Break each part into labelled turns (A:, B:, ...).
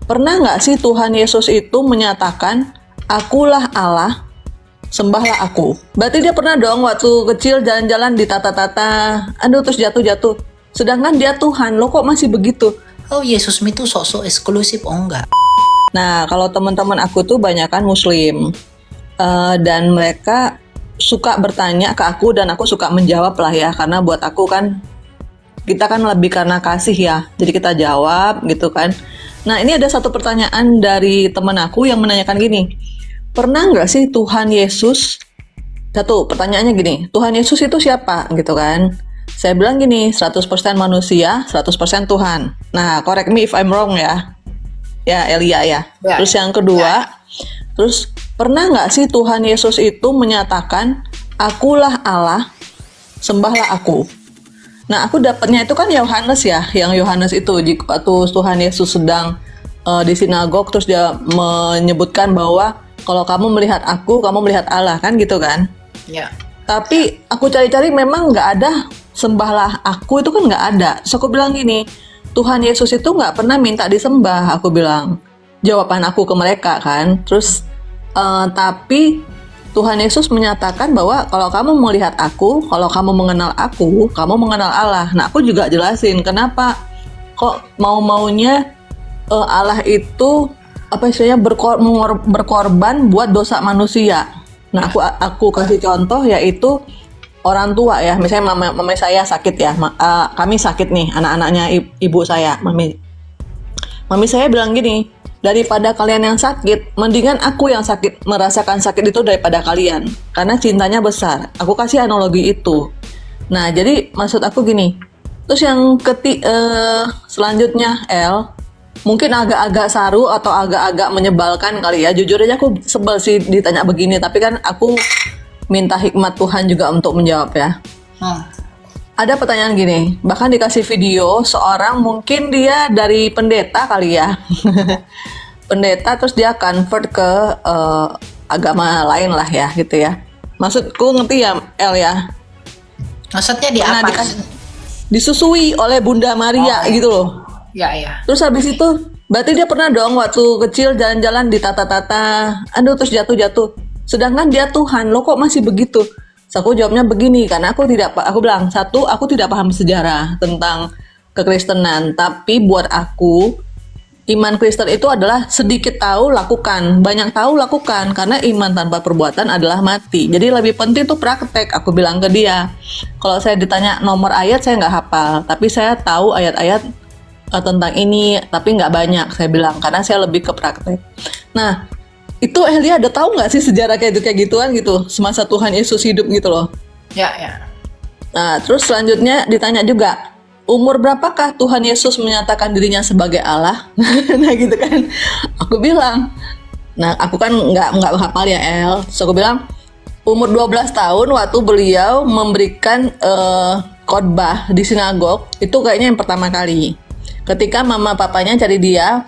A: Pernah nggak sih Tuhan Yesus itu menyatakan, akulah Allah, sembahlah aku. Berarti dia pernah dong waktu kecil jalan-jalan di tata-tata, aduh terus jatuh-jatuh. Sedangkan dia Tuhan, lo kok masih begitu?
B: Oh, Yesus itu sok-sok eksklusif, oh enggak?
A: Nah, kalau teman-teman aku tuh banyakan Muslim. Dan mereka suka bertanya ke aku dan aku suka menjawab lah ya. Karena buat aku kan, kita kan lebih karena kasih ya. Jadi kita jawab gitu kan. Nah, ini ada satu pertanyaan dari teman aku yang menanyakan gini. Pernah nggak sih Tuhan Yesus, satu pertanyaannya gini, Tuhan Yesus itu siapa gitu kan? Saya bilang gini, 100% manusia, 100% Tuhan. Nah, correct me if I'm wrong ya. Ya, Elia ya.
B: Ya.
A: Terus yang kedua, terus pernah nggak sih Tuhan Yesus itu menyatakan, akulah Allah, sembahlah aku. Nah, aku dapatnya itu kan Yohanes ya, yang Yohanes itu waktu Tuhan Yesus sedang di sinagog, terus dia menyebutkan bahwa kalau kamu melihat aku, kamu melihat Allah, kan gitu kan?
B: Ya.
A: Tapi aku cari-cari memang nggak ada sembahlah aku, itu kan nggak ada. Terus aku bilang gini, Tuhan Yesus itu nggak pernah minta disembah, aku bilang. Jawaban aku ke mereka kan. Terus tapi Tuhan Yesus menyatakan bahwa kalau kamu melihat aku, kalau kamu mengenal aku, kamu mengenal Allah. Nah, aku juga jelasin kenapa kok mau-maunya Allah itu apa istilahnya berkorban buat dosa manusia. Nah, aku kasih contoh yaitu orang tua ya. Misalnya mama saya sakit ya, kami sakit nih, anak-anaknya ibu saya, mami saya bilang gini, daripada kalian yang sakit, mendingan aku yang sakit, merasakan sakit itu daripada kalian. Karena cintanya besar. Aku kasih analogi itu. Nah, jadi maksud aku gini. Terus yang selanjutnya, mungkin agak-agak saru atau agak-agak menyebalkan kali ya. Jujur aja aku sebel sih ditanya begini. Tapi kan aku minta hikmat Tuhan juga untuk menjawab ya. Ada pertanyaan gini, bahkan dikasih video seorang, mungkin dia dari pendeta kali ya. Pendeta terus dia convert ke agama lain lah ya gitu ya. Maksudku ngerti ya El ya?
B: Maksudnya di
A: Nah,
B: apa?
A: disusui oleh Bunda Maria gitu loh.
B: Ya, ya.
A: Terus habis itu berarti dia pernah dong waktu kecil jalan-jalan di tata-tata, aduh terus jatuh-jatuh. Sedangkan dia Tuhan, lo kok masih begitu? So, aku jawabnya begini, karena aku bilang, satu, aku tidak paham sejarah tentang kekristenan, tapi buat aku, iman Kristen itu adalah sedikit tahu lakukan, banyak tahu lakukan, karena iman tanpa perbuatan adalah mati. Jadi lebih penting tuh praktek, aku bilang ke dia. Kalau saya ditanya nomor ayat, saya nggak hafal, tapi saya tahu ayat-ayat tentang ini, tapi nggak banyak, saya bilang, karena saya lebih ke praktek. Nah, itu Elia ada tahu nggak sih sejarah kayak gituan gitu semasa Tuhan Yesus hidup gitu loh.
B: Ya, ya.
A: Nah, terus selanjutnya ditanya juga, umur berapakah Tuhan Yesus menyatakan dirinya sebagai Allah? Nah gitu kan. Aku bilang, nah aku kan nggak hafal ya El. So aku bilang, umur 12 tahun waktu beliau memberikan khotbah di sinagog, itu kayaknya yang pertama kali. Ketika mama papanya cari dia,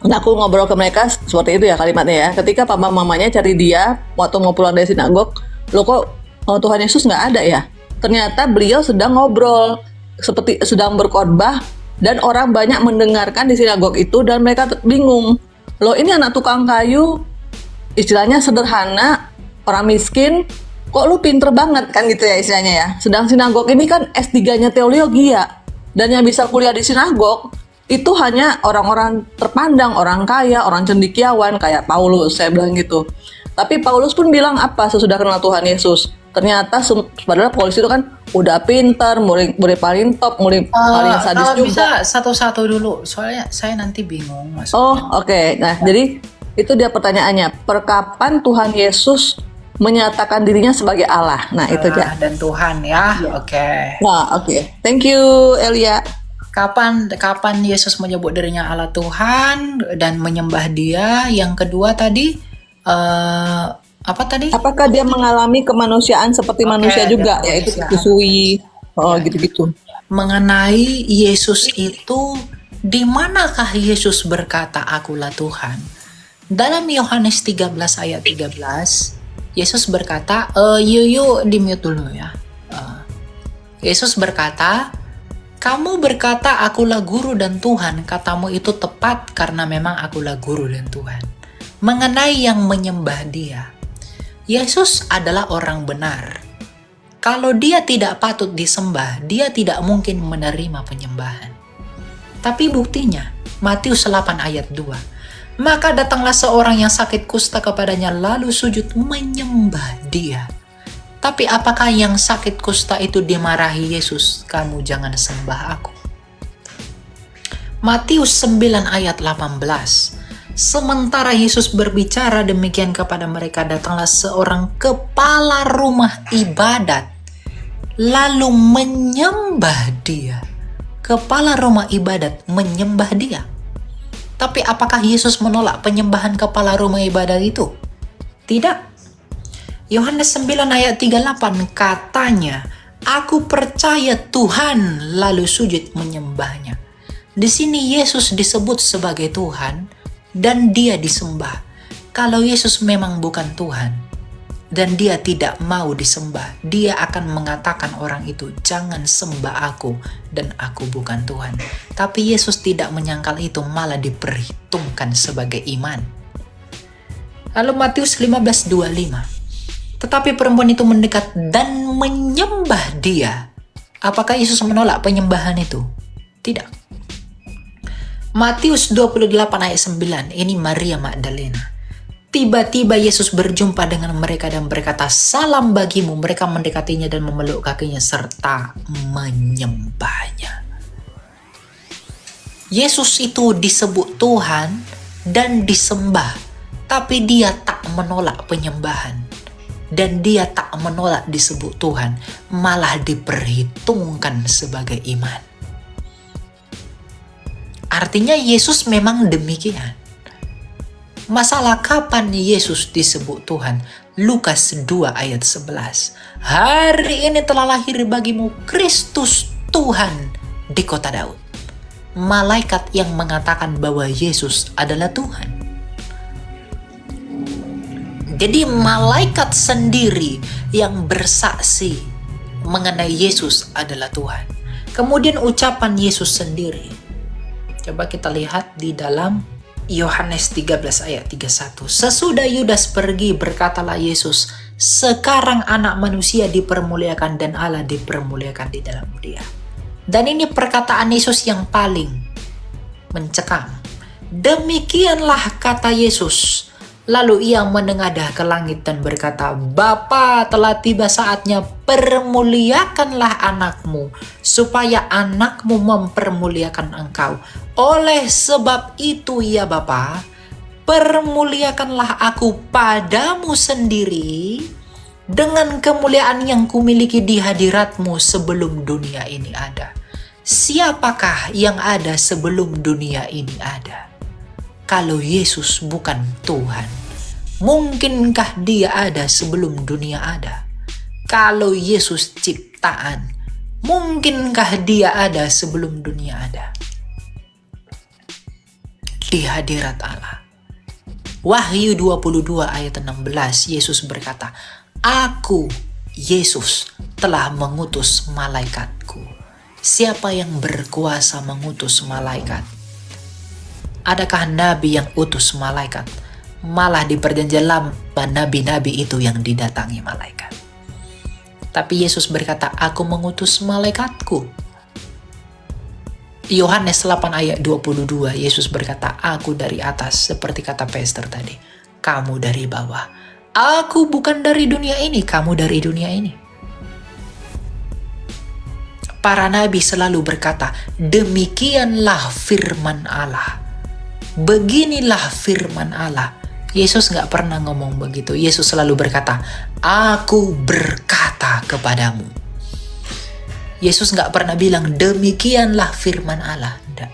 A: nah, aku ngobrol ke mereka seperti itu ya kalimatnya ya. Ketika papa mamanya cari dia waktu mau pulang dari sinagog, lo kok Tuhan Yesus nggak ada ya? Ternyata beliau sedang ngobrol, seperti sedang berkhotbah, dan orang banyak mendengarkan di sinagog itu dan mereka bingung. Loh, ini anak tukang kayu, istilahnya sederhana, orang miskin, kok lu pinter banget kan gitu ya istilahnya ya. Sedang sinagog ini kan S3-nya teologi ya, dan yang bisa kuliah di sinagog itu hanya orang-orang terpandang, orang kaya, orang cendekiawan kayak Paulus, saya bilang gitu. Tapi Paulus pun bilang apa sesudah kenal Tuhan Yesus? Ternyata padahal Paulus itu kan udah pintar, murid paling top, murid paling sadis
B: kalau
A: juga.
B: bisa satu-satu dulu, soalnya saya nanti bingung maksudnya.
A: Oh, oke. Nah, jadi itu dia pertanyaannya. Perkapan Tuhan Yesus menyatakan dirinya sebagai Allah? Nah, itu dia.
B: Dan Tuhan ya. Oke.
A: Nah, oke. Thank you, Elia.
B: Kapan Yesus menyebut dirinya Allah Tuhan dan menyembah Dia? Yang kedua tadi apa tadi?
A: Apakah dia mengalami kemanusiaan seperti manusia juga, yaitu disusui, gitu-gitu.
B: Mengenai Yesus itu, di manakah Yesus berkata akulah Tuhan? Dalam Yohanes 13 ayat 13, Yesus berkata, yuk di mute dulu ya. Yesus berkata, Kamu berkata akulah guru dan Tuhan, katamu itu tepat karena memang akulah guru dan Tuhan. Mengenai yang menyembah dia, Yesus adalah orang benar. Kalau dia tidak patut disembah, dia tidak mungkin menerima penyembahan. Tapi buktinya, Matius 8 ayat 2. Maka datanglah seorang yang sakit kusta kepadanya lalu sujud menyembah dia. Tapi apakah yang sakit kusta itu dimarahi Yesus? Kamu jangan sembah aku. Matius 9 ayat 18. Sementara Yesus berbicara demikian kepada mereka, datanglah seorang kepala rumah ibadat lalu menyembah dia. Kepala rumah ibadat menyembah dia. Tapi apakah Yesus menolak penyembahan kepala rumah ibadat itu? Tidak. Yohanes 9 ayat 38 katanya, aku percaya Tuhan, lalu sujud menyembahnya. Di sini Yesus disebut sebagai Tuhan dan dia disembah. Kalau Yesus memang bukan Tuhan dan dia tidak mau disembah, dia akan mengatakan orang itu, jangan sembah aku dan aku bukan Tuhan. Tapi Yesus tidak menyangkal itu, malah diperhitungkan sebagai iman. Lalu Matius 15:25. Tetapi perempuan itu mendekat dan menyembah dia. Apakah Yesus menolak penyembahan itu? Tidak. Matius 28 ayat 9. Ini Maria Magdalena. Tiba-tiba Yesus berjumpa dengan mereka dan berkata, salam bagimu. Mereka mendekatinya dan memeluk kakinya serta menyembahnya. Yesus itu disebut Tuhan dan disembah. Tapi dia tak menolak penyembahan. Dan dia tak menolak disebut Tuhan, malah diperhitungkan sebagai iman. Artinya Yesus memang demikian. Masalah kapan Yesus disebut Tuhan? Lukas 2 ayat 11. Hari ini telah lahir bagimu Kristus Tuhan di kota Daud. Malaikat yang mengatakan bahwa Yesus adalah Tuhan. Jadi malaikat sendiri yang bersaksi mengenai Yesus adalah Tuhan. Kemudian ucapan Yesus sendiri. Coba kita lihat di dalam Yohanes 13 ayat 31. Sesudah Yudas pergi, berkatalah Yesus, sekarang anak manusia dipermuliakan dan Allah dipermuliakan di dalam dia. Dan ini perkataan Yesus yang paling mencekam. Demikianlah kata Yesus. Lalu ia menengadah ke langit dan berkata, Bapa, telah tiba saatnya, permuliakanlah anakmu, supaya anakmu mempermuliakan engkau. Oleh sebab itu ya Bapa, permuliakanlah aku padamu sendiri, dengan kemuliaan yang kumiliki di hadiratmu sebelum dunia ini ada. Siapakah yang ada sebelum dunia ini ada? Kalau Yesus bukan Tuhan, mungkinkah dia ada sebelum dunia ada? Kalau Yesus ciptaan, mungkinkah dia ada sebelum dunia ada? Di hadirat Allah. Wahyu 22 ayat 16, Yesus berkata, Aku, Yesus, telah mengutus malaikatku. Siapa yang berkuasa mengutus malaikat? Adakah nabi yang utus malaikat? Malah di perjanjian lama nabi-nabi itu yang didatangi malaikat. Tapi Yesus berkata, aku mengutus malaikatku. Yohanes 8 ayat 22, Yesus berkata, aku dari atas, seperti kata Pastor tadi. Kamu dari bawah. Aku bukan dari dunia ini, kamu dari dunia ini. Para nabi selalu berkata, demikianlah firman Allah. Beginilah firman Allah. Yesus gak pernah ngomong begitu. Yesus selalu berkata, aku berkata kepadamu. Yesus gak pernah bilang, demikianlah firman Allah. Tidak.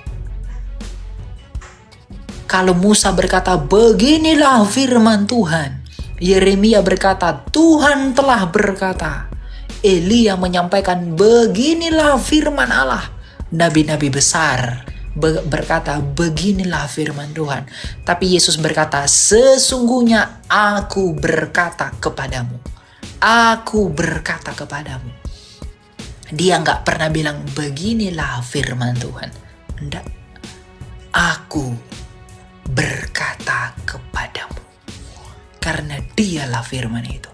B: Kalau Musa berkata, beginilah firman Tuhan. Yeremia berkata, Tuhan telah berkata. Elia menyampaikan, beginilah firman Allah. Nabi-nabi besar berkata, beginilah firman Tuhan. Tapi Yesus berkata, sesungguhnya aku berkata kepadamu. Aku berkata kepadamu. Dia nggak pernah bilang beginilah firman Tuhan. Enggak. Aku berkata kepadamu. Karena dialah firman itu.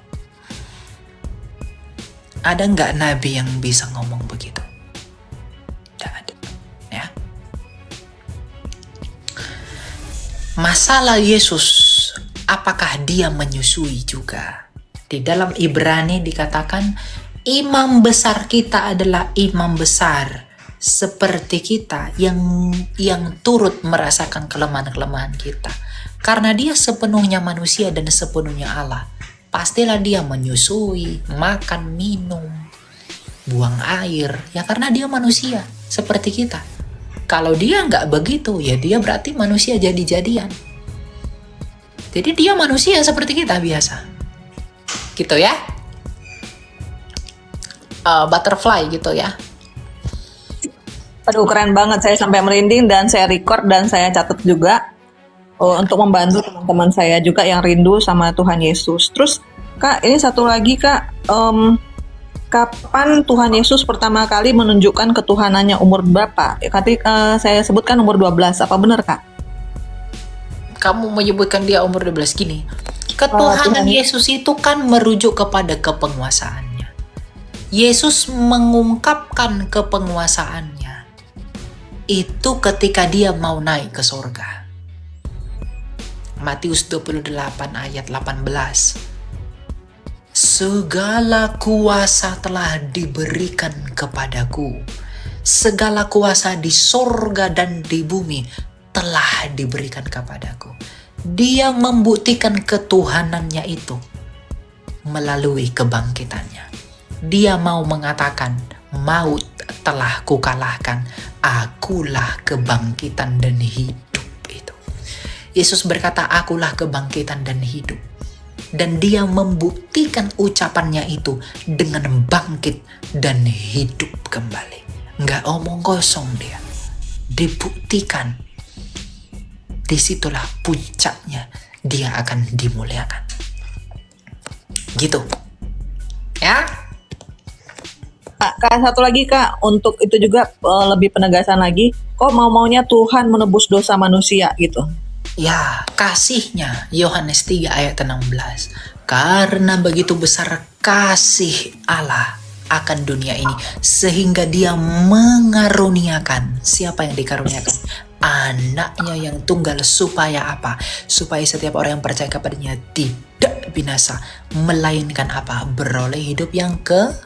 B: Ada nggak nabi yang bisa ngomong begitu? Tidak ada. Ya. Masalah Yesus, apakah dia menyusui juga? Di dalam Ibrani dikatakan, imam besar kita adalah imam besar seperti kita yang turut merasakan kelemahan-kelemahan kita. Karena dia sepenuhnya manusia dan sepenuhnya Allah. Pastilah dia menyusui, makan, minum, buang air. Ya karena dia manusia seperti kita. Kalau dia nggak begitu, ya dia berarti manusia jadi-jadian. Jadi dia manusia seperti kita biasa. Gitu ya. Butterfly gitu ya.
A: Aduh, keren banget, saya sampai merinding dan saya record dan saya catat juga untuk membantu teman-teman saya juga yang rindu sama Tuhan Yesus. Terus Kak, ini satu lagi Kak, kapan Tuhan Yesus pertama kali menunjukkan ketuhanannya, umur berapa? Saya sebutkan umur 12, apa benar Kak?
B: Kamu menyebutkan dia umur 12 gini. Ketuhanan Yesus itu kan merujuk kepada kepenguasaannya. Yesus mengungkapkan kepenguasaannya itu ketika dia mau naik ke sorga. Matius 28 ayat 18. Segala kuasa telah diberikan kepadaku. Segala kuasa di sorga dan di bumi telah diberikan kepadaku. Dia membuktikan ketuhanannya itu melalui kebangkitannya. Dia mau mengatakan, maut telah kukalahkan, akulah kebangkitan dan hidup itu. Yesus berkata, akulah kebangkitan dan hidup. Dan dia membuktikan ucapannya itu dengan bangkit dan hidup kembali. Nggak omong kosong dia. Dibuktikan. Disitulah puncaknya dia akan dimuliakan. Gitu. Ya.
A: Kak, satu lagi Kak, untuk itu juga lebih penegasan lagi, kok mau-maunya Tuhan menebus dosa manusia gitu?
B: Ya, kasihnya Yohanes 3 ayat 16. Karena begitu besar kasih Allah akan dunia ini, sehingga dia mengaruniakan. Siapa yang dikaruniakan? Anaknya yang tunggal, supaya apa? Supaya setiap orang yang percaya kepadanya tidak binasa, melainkan apa? Beroleh hidup yang kekal.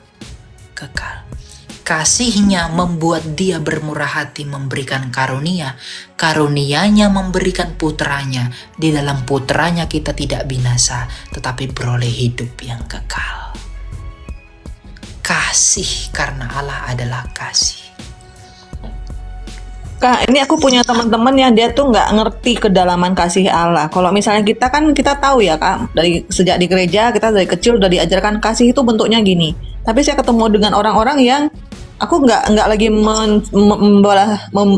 B: Kasihnya membuat dia bermurah hati memberikan karunia. Karunianya memberikan putranya. Di dalam putranya kita tidak binasa, tetapi beroleh hidup yang kekal. Kasih, karena Allah adalah kasih.
A: Kak, ini aku punya teman-teman yang dia tuh nggak ngerti kedalaman kasih Allah. Kalau misalnya kita tahu ya Kak, dari sejak di gereja kita dari kecil udah diajarkan kasih itu bentuknya gini. Tapi saya ketemu dengan orang-orang yang aku nggak lagi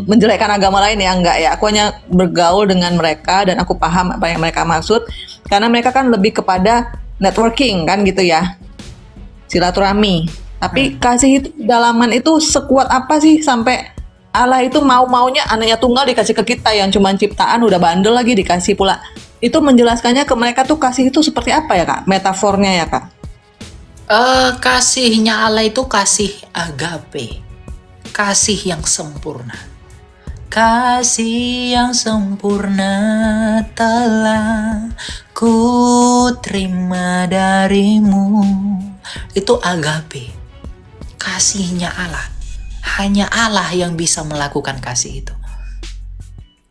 A: menjelekkan agama lain ya, nggak ya. Aku hanya bergaul dengan mereka dan aku paham apa yang mereka maksud. Karena mereka kan lebih kepada networking kan gitu ya, silaturahmi. Tapi kasih itu kedalaman itu sekuat apa sih sampai Allah itu mau-maunya anaknya tunggal dikasih ke kita yang cuma ciptaan udah bandel lagi dikasih pula. Itu menjelaskannya ke mereka tuh kasih itu seperti apa ya Kak? Metafornya ya Kak?
B: Kasihnya Allah itu kasih agape. Kasih yang sempurna. Kasih yang sempurna telah ku terima darimu. Itu agape. Kasihnya Allah. Hanya Allah yang bisa melakukan kasih itu.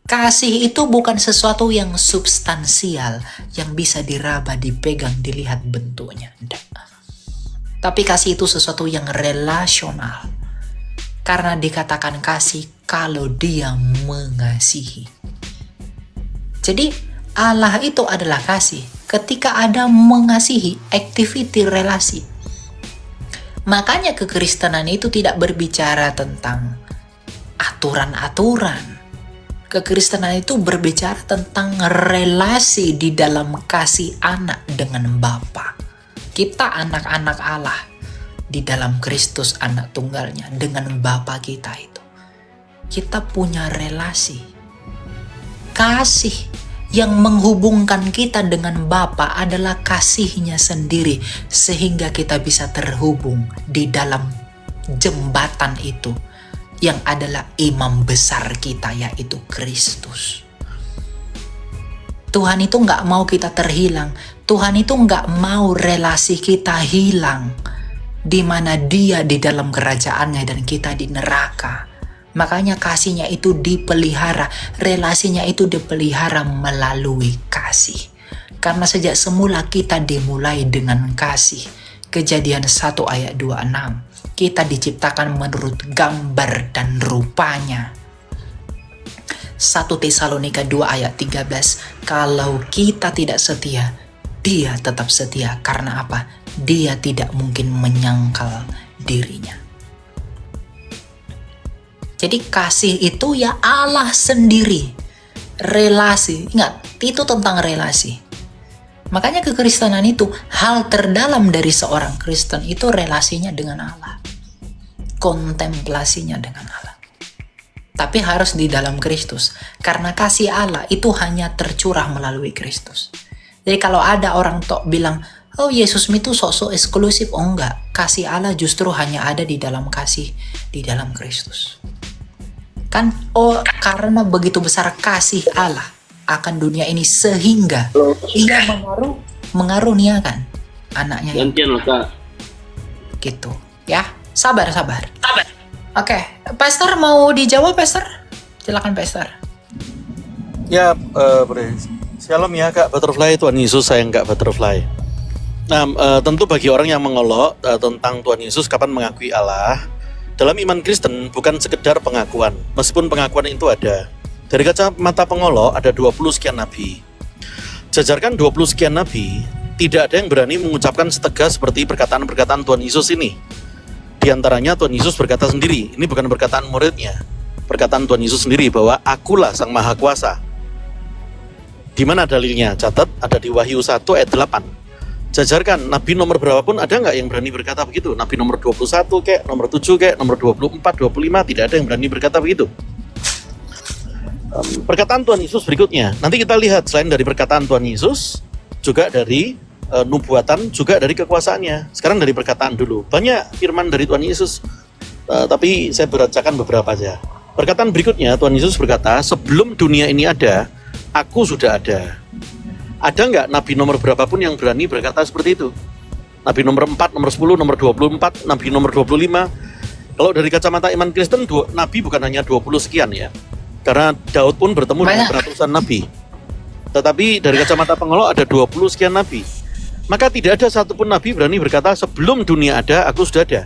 B: Kasih itu bukan sesuatu yang substansial, yang bisa diraba, dipegang, dilihat bentuknya. Tidak. Tapi kasih itu sesuatu yang relasional. Karena dikatakan kasih kalau dia mengasihi. Jadi Allah itu adalah kasih. Ketika ada mengasihi, activity relasi. Makanya kekristenan itu tidak berbicara tentang aturan-aturan. Kekristenan itu berbicara tentang relasi di dalam kasih anak dengan Bapa. Kita anak-anak Allah. di dalam Kristus anak tunggalnya dengan Bapa kita itu. Kita punya relasi. Kasih yang menghubungkan kita dengan Bapa adalah kasih-Nya sendiri, sehingga kita bisa terhubung di dalam jembatan itu yang adalah imam besar kita, yaitu Kristus. Tuhan itu nggak mau kita terhilang. Tuhan itu nggak mau relasi kita hilang, di mana Dia di dalam kerajaannya dan kita di neraka. Makanya kasih-Nya itu dipelihara, relasinya itu dipelihara melalui kasih. Karena sejak semula kita dimulai dengan kasih. Kejadian 1 ayat 26. Kita diciptakan menurut gambar dan rupanya. 1 Tesalonika 2 ayat 13. Kalau kita tidak setia, Dia tetap setia. Karena apa? Dia tidak mungkin menyangkal dirinya. Jadi kasih itu ya Allah sendiri. Relasi. Ingat, itu tentang relasi. Makanya kekristenan itu, hal terdalam dari seorang Kristen itu relasinya dengan Allah. Kontemplasinya dengan Allah. Tapi harus di dalam Kristus. Karena kasih Allah itu hanya tercurah melalui Kristus. Jadi kalau ada orang tok bilang, oh Yesus itu sok-sok eksklusif. Oh enggak, kasih Allah justru hanya ada di dalam kasih, di dalam Kristus. Kan, karena begitu besar kasih Allah akan dunia ini sehingga Ia mengaruniakan anaknya.
C: Gantian loh Kak.
B: Gitu, ya. Sabar. Oke, Pastor mau dijawab, Pastor? Silakan, Pastor.
D: Ya, Shalom ya Kak Butterfly, Tuhan Yesus sayang Kak Butterfly. Nah, tentu bagi orang yang mengolok tentang Tuhan Yesus kapan mengakui Allah, dalam iman Kristen bukan sekedar pengakuan, meskipun pengakuan itu ada. Dari kacamata pengolok ada 20 sekian nabi. Jajarkan 20 sekian nabi, tidak ada yang berani mengucapkan setegas seperti perkataan-perkataan Tuhan Yesus ini. Di antaranya Tuhan Yesus berkata sendiri, ini bukan perkataan muridnya, perkataan Tuhan Yesus sendiri bahwa akulah Sang Maha Kuasa. Di mana dalilnya? Catat, ada di Wahyu 1 ayat 8. Jajarkan, nabi nomor berapapun ada nggak yang berani berkata begitu? Nabi nomor 21 kek, nomor 7 kek, nomor 24, 25, tidak ada yang berani berkata begitu. Perkataan Tuhan Yesus berikutnya, nanti kita lihat selain dari perkataan Tuhan Yesus, juga dari nubuatan, juga dari kekuasaannya. Sekarang dari perkataan dulu. Banyak firman dari Tuhan Yesus, tapi saya bacakan beberapa saja. Perkataan berikutnya, Tuhan Yesus berkata, sebelum dunia ini ada, aku sudah ada. Ada nggak nabi nomor berapapun yang berani berkata seperti itu? Nabi nomor 4, nomor 10, nomor 24, nabi nomor 25. Kalau dari kacamata iman Kristen, nabi bukan hanya 20 sekian ya. Karena Daud pun bertemu dengan ratusan nabi. Tetapi dari kacamata pengolok ada 20 sekian nabi. Maka tidak ada satupun nabi berani berkata sebelum dunia ada, aku sudah ada.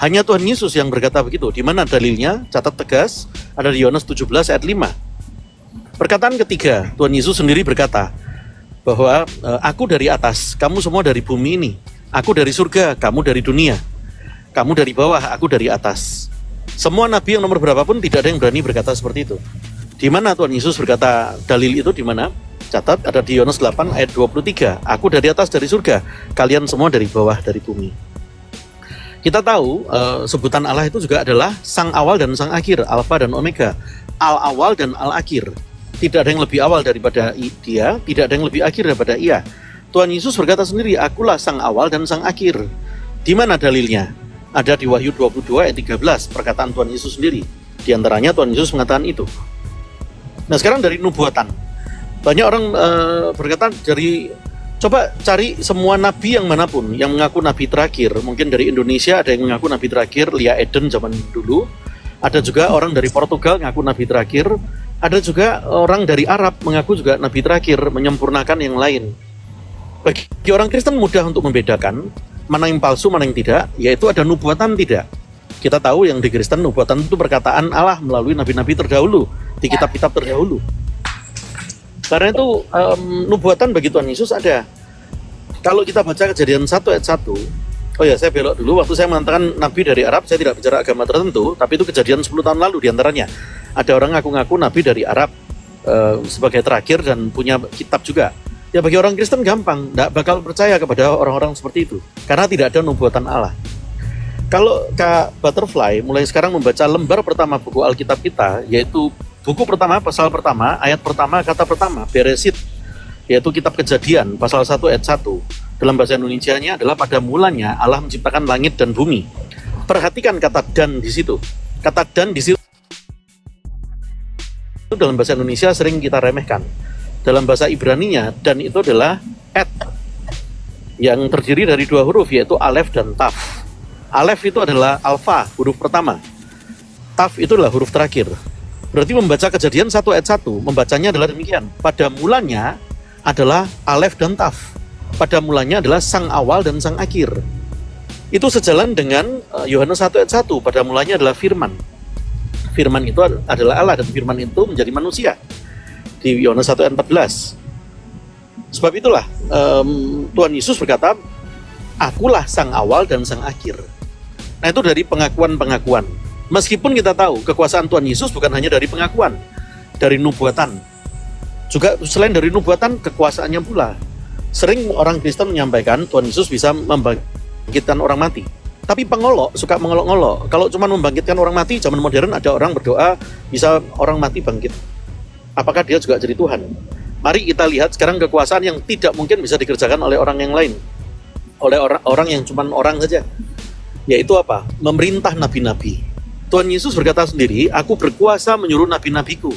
D: Hanya Tuhan Yesus yang berkata begitu. Di mana dalilnya? Catat tegas, ada di Yohanes 17 ayat 5. Perkataan ketiga, Tuhan Yesus sendiri berkata bahwa aku dari atas, kamu semua dari bumi ini. Aku dari surga, kamu dari dunia. Kamu dari bawah, aku dari atas. Semua nabi yang nomor berapapun tidak ada yang berani berkata seperti itu. Di mana Tuhan Yesus berkata dalil itu di mana? Catat, ada di Yohanes 8 ayat 23. Aku dari atas dari surga, kalian semua dari bawah dari bumi. Kita tahu sebutan Allah itu juga adalah Sang Awal dan Sang Akhir, Alfa dan Omega, Al-Awal dan Al-Akhir. Tidak ada yang lebih awal daripada Dia, tidak ada yang lebih akhir daripada Ia. Tuhan Yesus berkata sendiri, akulah Sang Awal dan Sang Akhir. Di mana dalilnya? Ada di Wahyu 22 ayat 13, perkataan Tuhan Yesus sendiri. Di antaranya Tuhan Yesus mengatakan itu. Nah sekarang dari nubuatan. Banyak orang berkata coba cari semua nabi yang manapun yang mengaku nabi terakhir. Mungkin dari Indonesia ada yang mengaku nabi terakhir, Lia Eden zaman dulu. Ada juga orang dari Portugal mengaku nabi terakhir. Ada juga orang dari Arab mengaku juga nabi terakhir, menyempurnakan yang lain. Bagi orang Kristen mudah untuk membedakan mana yang palsu, mana yang tidak, yaitu ada nubuatan tidak. Kita tahu yang di Kristen nubuatan itu perkataan Allah melalui nabi-nabi terdahulu, di kitab-kitab terdahulu. Karena itu nubuatan bagi Tuhan Yesus ada. Kalau kita baca Kejadian 1 ayat 1, oh ya saya belok dulu, waktu saya mengatakan nabi dari Arab, saya tidak bicara agama tertentu, tapi itu kejadian 10 tahun lalu diantaranya. Ada orang ngaku-ngaku nabi dari Arab sebagai terakhir dan punya kitab juga. Ya bagi orang Kristen gampang, tidak bakal percaya kepada orang-orang seperti itu. Karena tidak ada nubuatan Allah. Kalau Kak Butterfly mulai sekarang membaca lembar pertama buku Alkitab kita, yaitu buku pertama, pasal pertama, ayat pertama, kata pertama, Beresit, yaitu kitab Kejadian, pasal 1 ayat 1. Dalam bahasa Indonesianya adalah pada mulanya Allah menciptakan langit dan bumi. Perhatikan kata dan di situ. Kata dan di situ dalam bahasa Indonesia sering kita remehkan. Dalam bahasa Ibraninya, dan itu adalah et, yang terdiri dari dua huruf, yaitu alef dan taf. Alef itu adalah alfa, huruf pertama. Taf itu adalah huruf terakhir. Berarti membaca Kejadian 1 ayat 1, membacanya adalah demikian. Pada mulanya adalah alef dan taf. Pada mulanya adalah sang awal dan sang akhir. Itu sejalan dengan Yohanes 1 ayat 1, pada mulanya adalah firman. Firman itu adalah Allah, dan firman itu menjadi manusia. Di Yohanes 1 ayat 14. Sebab itulah Tuhan Yesus berkata, akulah sang awal dan sang akhir. Nah, itu dari pengakuan-pengakuan. Meskipun kita tahu kekuasaan Tuhan Yesus bukan hanya dari pengakuan, dari nubuatan. Juga selain dari nubuatan, kekuasaannya pula. Sering orang Kristen menyampaikan Tuhan Yesus bisa membangkitkan orang mati. Tapi pengolok suka mengolok-ngolok. Kalau cuma membangkitkan orang mati, zaman modern ada orang berdoa bisa orang mati bangkit. Apakah dia juga jadi Tuhan? Mari kita lihat sekarang kekuasaan yang tidak mungkin bisa dikerjakan oleh orang yang lain. Oleh orang yang cuma orang saja. Yaitu apa? Memerintah nabi-nabi. Tuhan Yesus berkata sendiri, aku berkuasa menyuruh nabi-nabiku.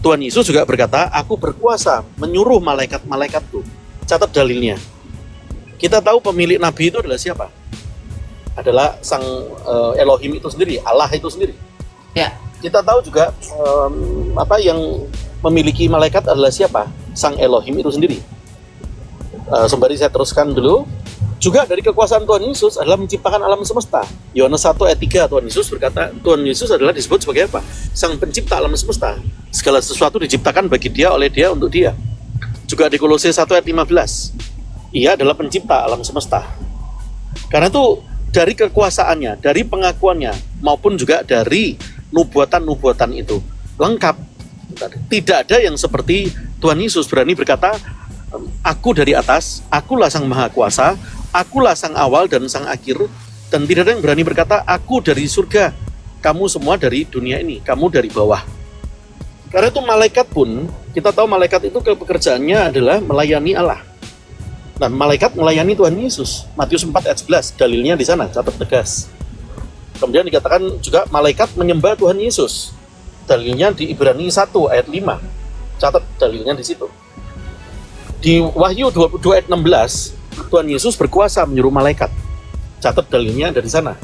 D: Tuhan Yesus juga berkata, aku berkuasa menyuruh malaikat-malaikatku. Catat dalilnya. Kita tahu pemilik nabi itu adalah siapa? Adalah sang Elohim itu sendiri, Allah itu sendiri.
B: Ya.
D: Kita tahu juga apa yang memiliki malaikat adalah siapa? Sang Elohim itu sendiri. Sembari saya teruskan dulu. Juga dari kekuasaan Tuhan Yesus adalah menciptakan alam semesta. Yohanes 1 ayat 3, Tuhan Yesus berkata, Tuhan Yesus adalah disebut sebagai apa? Sang pencipta alam semesta. Segala sesuatu diciptakan bagi dia, oleh dia, untuk dia. Juga di Kolose 1 ayat 15, ia adalah pencipta alam semesta. Karena itu dari kekuasaannya, dari pengakuannya, maupun juga dari nubuatan-nubuatan itu lengkap. Tidak ada yang seperti Tuhan Yesus berani berkata, aku dari atas, akulah sang maha kuasa, akulah sang awal dan sang akhir, dan tidak ada yang berani berkata, aku dari surga, kamu semua dari dunia ini, kamu dari bawah. Karena itu malaikat pun, kita tahu malaikat itu pekerjaannya adalah melayani Allah. Nah, malaikat melayani Tuhan Yesus. Matius 4 ayat 11, dalilnya di sana, catat tegas. Kemudian dikatakan juga malaikat menyembah Tuhan Yesus. Dalilnya di Ibrani 1 ayat 5. Catat dalilnya di situ. Di Wahyu 22 ayat 16, Tuhan Yesus berkuasa menyuruh malaikat. Catat dalilnya dari sana.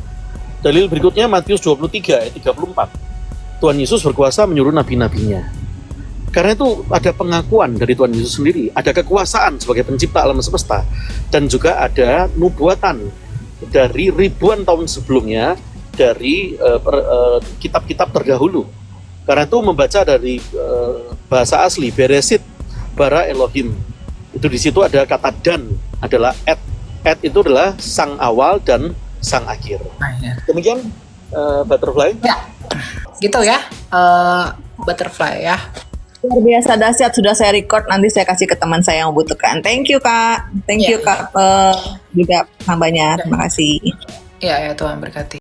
D: Dalil berikutnya Matius 23 ayat 34. Tuhan Yesus berkuasa menyuruh nabi-nabinya. Karena itu ada pengakuan dari Tuhan Yesus sendiri, ada kekuasaan sebagai pencipta alam semesta, dan juga ada nubuatan dari ribuan tahun sebelumnya dari kitab-kitab terdahulu. Karena itu membaca dari bahasa asli Beresit, bara Elohim. Itu di situ ada kata dan, adalah et. Et itu adalah sang awal dan sang akhir. Demikian Butterfly.
B: Ya, gitu ya, Butterfly ya.
A: Luar biasa dahsyat, sudah saya record, nanti saya kasih ke teman saya yang membutuhkan. Thank you Kak, thank you Kak, juga hambanya, terima kasih.
B: Ya, Tuhan berkati.